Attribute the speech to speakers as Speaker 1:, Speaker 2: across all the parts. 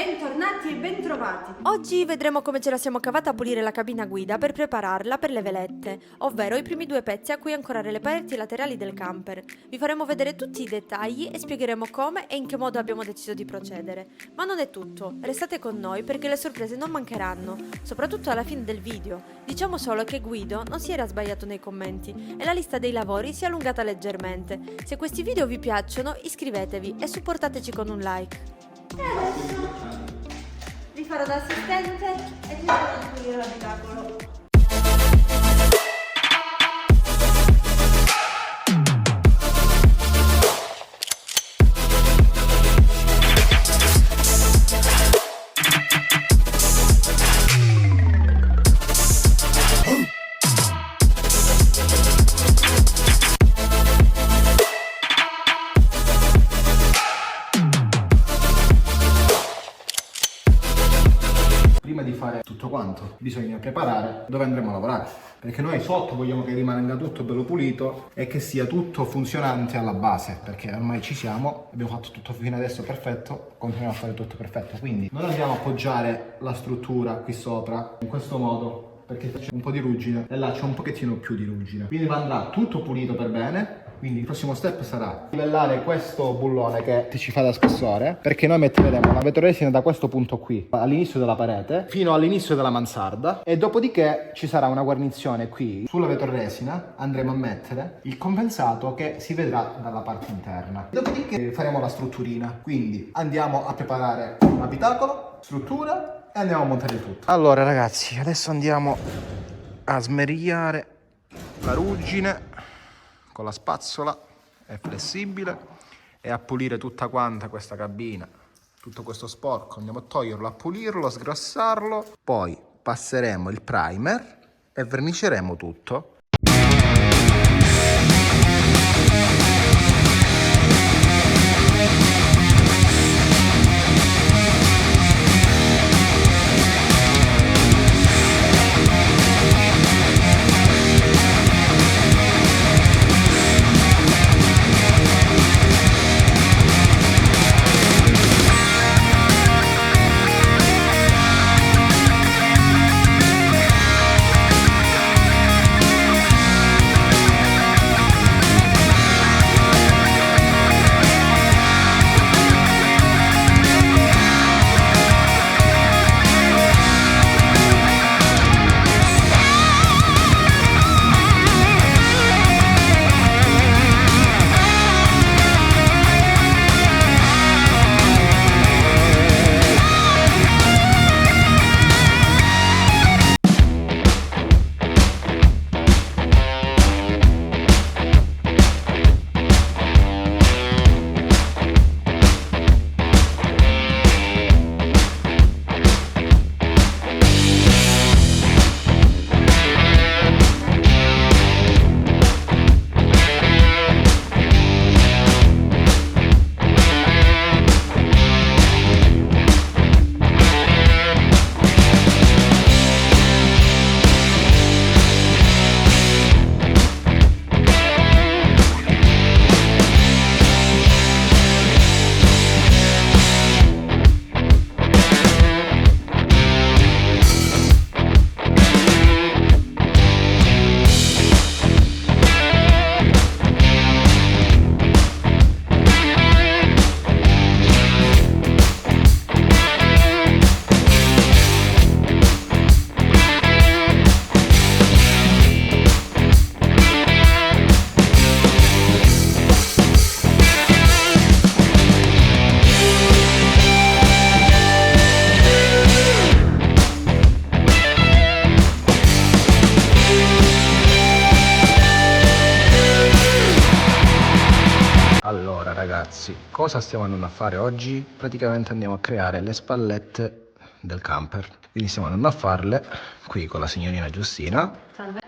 Speaker 1: bentornati e bentrovati!
Speaker 2: Oggi vedremo come ce la siamo cavata a pulire la cabina guida per prepararla per le velette, ovvero i primi due pezzi a cui ancorare le pareti laterali del camper. Vi faremo vedere tutti i dettagli e spiegheremo come e in che modo abbiamo deciso di procedere. Ma non è tutto, restate con noi perché le sorprese non mancheranno, soprattutto alla fine del video. Diciamo solo che Guido non si era sbagliato nei commenti e la lista dei lavori si è allungata leggermente. Se questi video vi piacciono, iscrivetevi e supportateci con un like.
Speaker 1: E adesso vi farò da assistente e ti farò pulire l'abitacolo.
Speaker 3: Prima di fare tutto quanto bisogna preparare dove andremo a lavorare, perché noi sotto vogliamo che rimanga tutto bello pulito e che sia tutto funzionante alla base, perché ormai ci siamo, abbiamo fatto tutto fino adesso perfetto, continuiamo a fare tutto perfetto, quindi non andiamo a appoggiare la struttura qui sopra in questo modo, perché c'è un po' di ruggine e là c'è un pochettino più di ruggine, quindi andrà tutto pulito per bene. Quindi il prossimo step sarà livellare questo bullone che ci fa da spessore, perché noi metteremo la vetroresina da questo punto qui all'inizio della parete fino all'inizio della mansarda, e dopodiché ci sarà una guarnizione qui. Sulla vetroresina andremo a mettere il compensato che si vedrà dalla parte interna. Dopodiché faremo la strutturina, quindi andiamo a preparare l'abitacolo, struttura e andiamo a montare il tutto. Allora ragazzi, adesso andiamo a smerigliare la ruggine con la spazzola, è flessibile, e a pulire tutta quanta questa cabina, tutto questo sporco andiamo a toglierlo, a pulirlo, a sgrassarlo, poi passeremo il primer e verniceremo tutto. Allora ragazzi, cosa stiamo andando a fare oggi? Praticamente andiamo a creare le spallette del camper. Quindi stiamo andando a farle qui con la signorina Giustina.
Speaker 1: Salve.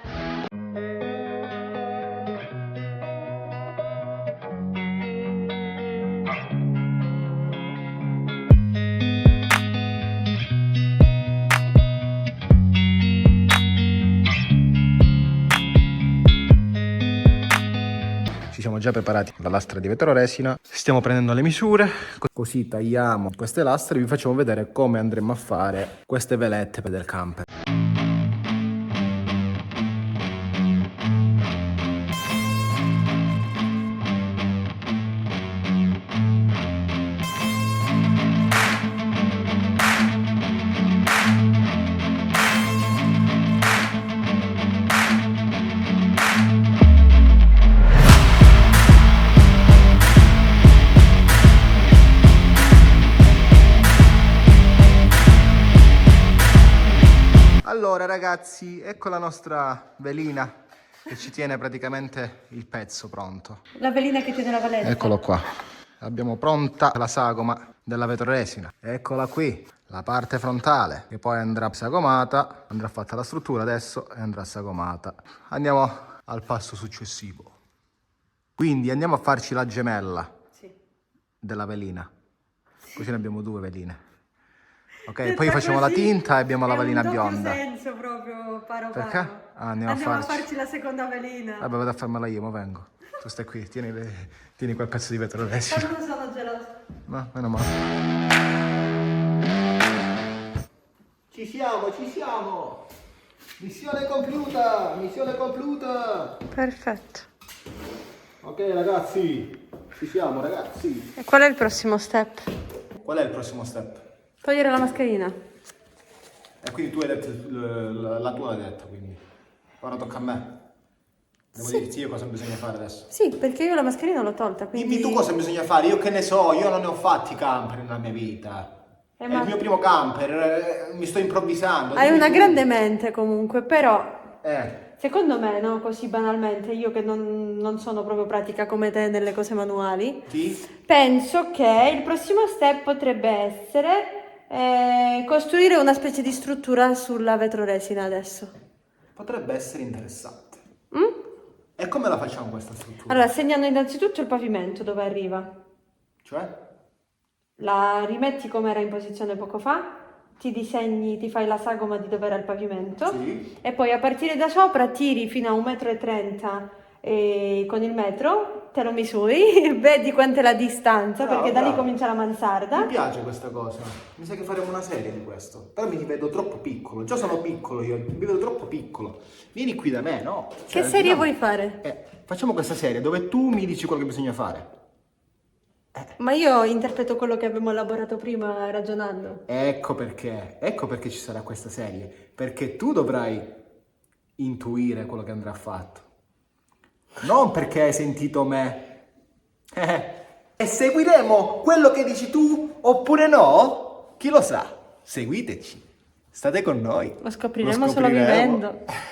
Speaker 3: già preparati la lastra di vetroresina, stiamo prendendo le misure, così tagliamo queste lastre e vi facciamo vedere come andremo a fare queste velette per del camper. Allora ragazzi, ecco la nostra velina che ci tiene praticamente il pezzo pronto.
Speaker 1: La velina che tiene la valetta.
Speaker 3: Eccolo qua. Abbiamo pronta la sagoma della vetroresina. Eccola qui, la parte frontale che poi andrà sagomata, andrà fatta la struttura adesso e andrà sagomata. Andiamo al passo successivo. Quindi andiamo a farci la gemella della velina. Così ne abbiamo 2 veline. Ok, poi facciamo la tinta e abbiamo la velina bionda.
Speaker 1: Ha senso proprio paro.
Speaker 3: Perché? Ah, andiamo a
Speaker 1: farci la seconda velina.
Speaker 3: Vabbè, vado a farmela io, ma vengo. Tu stai qui, tieni quel pezzo di vetroresina.
Speaker 1: Non sono gelosa.
Speaker 3: No, meno male. Ci siamo! Missione compiuta!
Speaker 2: Perfetto.
Speaker 3: Ok ragazzi, ci siamo ragazzi.
Speaker 2: E qual è il prossimo step?
Speaker 3: Qual è il prossimo step?
Speaker 1: Togliere la mascherina.
Speaker 3: E quindi tu hai detto, la tua l'hai detta, quindi ora tocca a me. Devo dirti io cosa bisogna fare adesso.
Speaker 1: Sì, perché io la mascherina l'ho tolta, quindi...
Speaker 3: Dimmi tu cosa bisogna fare, io che ne so, io non ne ho fatti camper nella mia vita. È il mio primo camper, mi sto improvvisando.
Speaker 1: Hai una grande mente comunque, però...
Speaker 3: Eh.
Speaker 1: Secondo me, no, così banalmente, io che non sono proprio pratica come te nelle cose manuali,
Speaker 3: Sì?
Speaker 1: penso che il prossimo step potrebbe essere costruire una specie di struttura sulla vetroresina adesso.
Speaker 3: Potrebbe essere interessante. E come la facciamo questa struttura?
Speaker 1: Allora, segnando innanzitutto il pavimento dove arriva.
Speaker 3: Cioè?
Speaker 1: La rimetti come era in posizione poco fa, ti disegni, ti fai la sagoma di dove era il pavimento,
Speaker 3: Sì.
Speaker 1: e poi a partire da sopra tiri fino a 1,30 m con il metro, te lo misuri, vedi quanta è la distanza,
Speaker 3: Bravo,
Speaker 1: perché da lì
Speaker 3: bravo.
Speaker 1: comincia la mansarda.
Speaker 3: Mi piace questa cosa. Mi sa che faremo una serie di questo. Però mi vedo troppo piccolo. Già sono piccolo io, mi vedo troppo piccolo. Vieni qui da me, no?
Speaker 1: Che serie vuoi fare?
Speaker 3: Facciamo questa serie dove tu mi dici quello che bisogna fare.
Speaker 1: Ma io interpreto quello che abbiamo elaborato prima ragionando.
Speaker 3: Ecco perché ci sarà questa serie. Perché tu dovrai intuire quello che andrà fatto. Non perché hai sentito me. E seguiremo quello che dici tu oppure no? Chi lo sa? Seguiteci. State con noi.
Speaker 1: Lo scopriremo solo vivendo.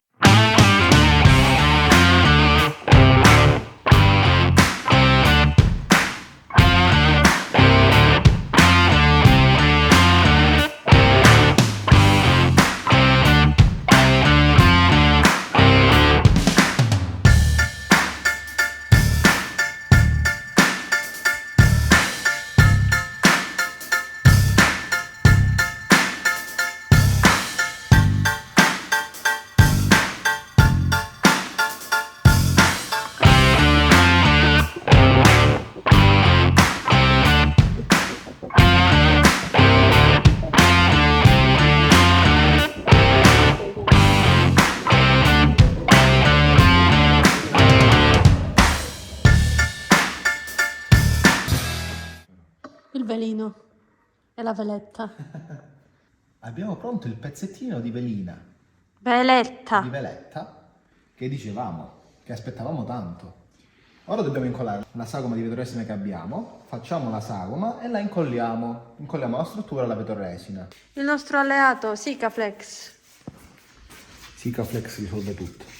Speaker 1: Il velino e la veletta.
Speaker 3: Abbiamo pronto il pezzettino di velina.
Speaker 1: Veletta.
Speaker 3: Di veletta che dicevamo, che aspettavamo tanto. Ora dobbiamo incollare la sagoma di vetroresina che abbiamo, facciamo la sagoma e la incolliamo la struttura alla vetroresina.
Speaker 1: Il nostro alleato, Sikaflex.
Speaker 3: Sikaflex risolve tutto.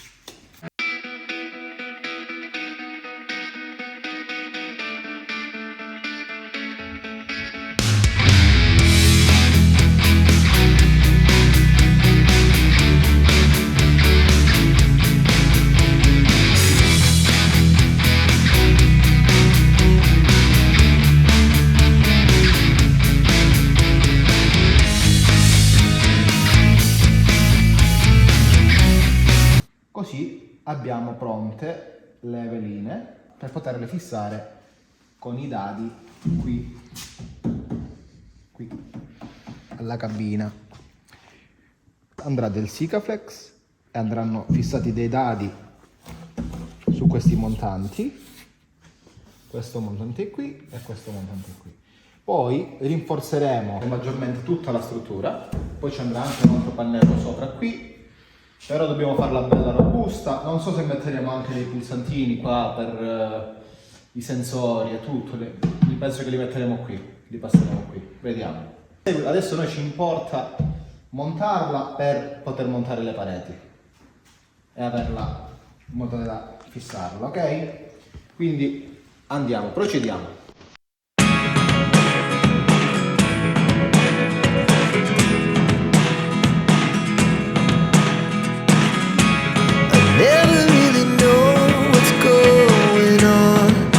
Speaker 3: Così abbiamo pronte le veline per poterle fissare con i dadi qui alla cabina. Andrà del Sikaflex e andranno fissati dei dadi su questi montanti, questo montante qui e questo montante qui. Poi rinforzeremo maggiormente tutta la struttura, poi ci andrà anche un altro pannello sopra qui, però dobbiamo farla bella robusta. Non so se metteremo anche dei pulsantini qua per i sensori e tutto, penso che li metteremo qui, li passeremo qui, vediamo. Adesso noi ci importa montarla per poter montare le pareti e averla in modo da fissarla, ok? Quindi andiamo, procediamo.
Speaker 4: Never really know what's going on.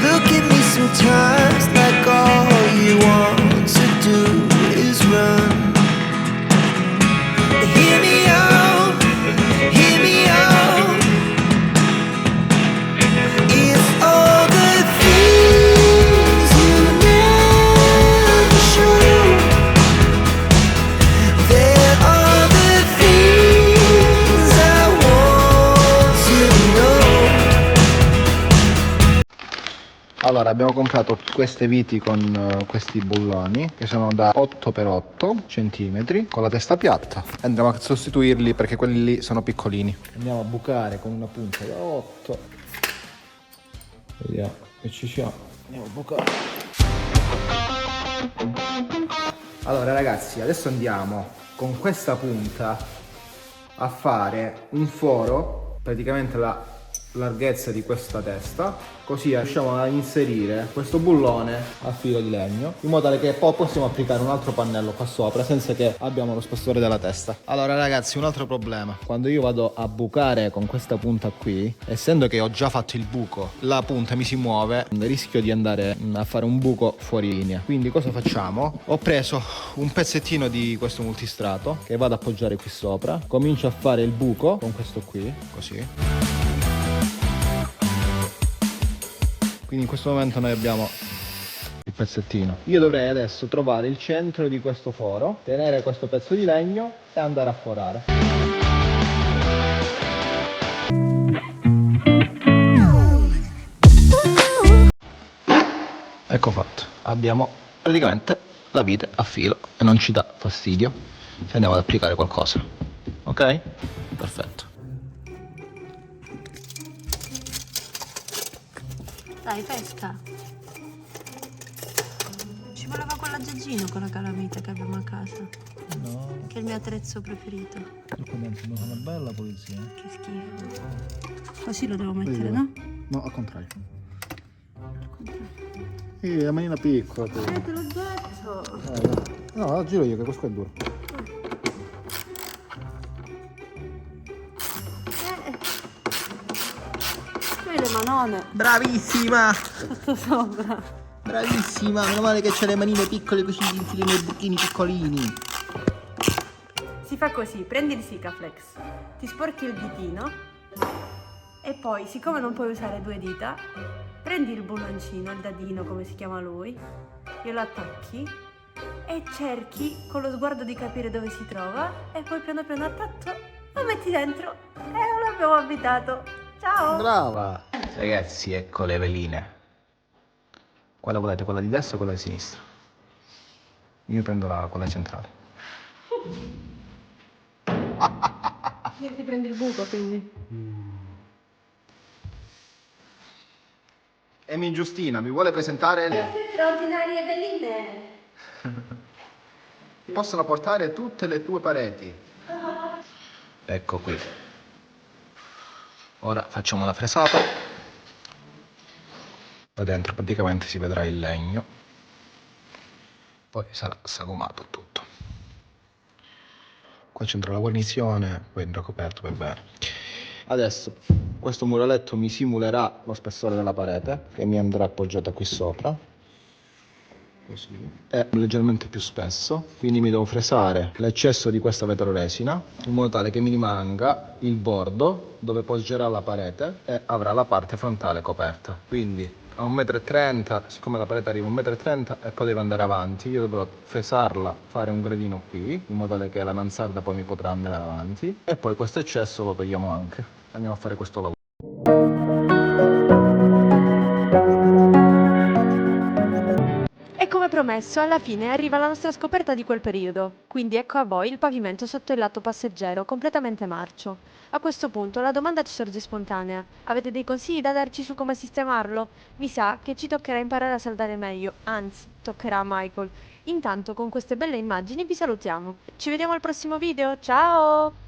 Speaker 4: Look at me sometimes like all you want to do is run. Hear me out, hear me out. If all the things you never show, there are the things I want to know.
Speaker 3: Allora, abbiamo comprato queste viti con questi bulloni che sono da 8x8 centimetri con la testa piatta. Andremo a sostituirli perché quelli lì sono piccolini. Andiamo a bucare con una punta da 8. Vediamo che ci siamo. Andiamo a bucare. Allora ragazzi, adesso andiamo con questa punta a fare un foro, praticamente la larghezza di questa testa, così riusciamo a inserire questo bullone a filo di legno in modo tale che poi possiamo applicare un altro pannello qua sopra senza che abbiamo lo spessore della testa. Allora ragazzi, un altro problema: quando io vado a bucare con questa punta qui, essendo che ho già fatto il buco, la punta mi si muove, rischio di andare a fare un buco fuori linea. Quindi cosa facciamo? Ho preso un pezzettino di questo multistrato che vado ad appoggiare qui sopra, comincio a fare il buco con questo qui, così. Quindi in questo momento noi abbiamo il pezzettino. Io dovrei adesso trovare il centro di questo foro, tenere questo pezzo di legno e andare a forare. Ecco fatto. Abbiamo praticamente la vite a filo e non ci dà fastidio se andiamo ad applicare qualcosa. Ok? Perfetto.
Speaker 2: Dai, pesca. Ci voleva con l'aggeggino con la calamita che abbiamo a casa.
Speaker 3: No,
Speaker 2: Che è il mio attrezzo preferito.
Speaker 3: sono una bella pulizia.
Speaker 2: Che schifo. Così lo devo mettere, no?
Speaker 3: No, al contrario. La manina piccola. Tu.
Speaker 2: Te l'ho detto.
Speaker 3: No, la giro io che questo è duro.
Speaker 1: Le manone
Speaker 3: Bravissima!
Speaker 1: sotto sopra.
Speaker 3: Bravissima! Meno male che c'è le manine piccole così ti infili nei buchini piccolini.
Speaker 1: Si fa così: prendi il Sikaflex, ti sporchi il ditino e poi, siccome non puoi usare due dita, prendi il bulloncino, il dadino come si chiama lui, glielo attacchi e cerchi con lo sguardo di capire dove si trova e poi piano piano attacco lo metti dentro e l'abbiamo abitato. Ciao!
Speaker 3: Brava! Ragazzi, ecco le veline. Quale volete? Quella di destra o quella di sinistra? Io prendo quella centrale.
Speaker 1: Ti prendi il buco, quindi.
Speaker 3: Emi Giustina, mi vuole presentare?
Speaker 1: Straordinarie veline!
Speaker 3: Possono portare tutte le tue pareti. Ecco qui. Ora facciamo la fresata. Da dentro praticamente si vedrà il legno. Poi sarà sagomato tutto. Qua c'entra la guarnizione, poi andrà coperto per bene. Adesso questo muraletto mi simulerà lo spessore della parete che mi andrà appoggiata qui sopra. così, è leggermente più spesso, quindi mi devo fresare l'eccesso di questa vetroresina in modo tale che mi rimanga il bordo dove poggerà la parete e avrà la parte frontale coperta. Quindi a 1,30 m, siccome la parete arriva a 1,30 m e poi deve andare avanti, io dovrò fresarla, fare un gradino qui in modo tale che la mansarda poi mi potrà andare avanti e poi questo eccesso lo togliamo anche. Andiamo a fare questo lavoro.
Speaker 2: E come promesso, alla fine arriva la nostra scoperta di quel periodo. Quindi ecco a voi il pavimento sotto il lato passeggero, completamente marcio. A questo punto la domanda ci sorge spontanea. Avete dei consigli da darci su come sistemarlo? Mi sa che ci toccherà imparare a saldare meglio, anzi, toccherà a Michael. Intanto con queste belle immagini vi salutiamo. Ci vediamo al prossimo video, ciao!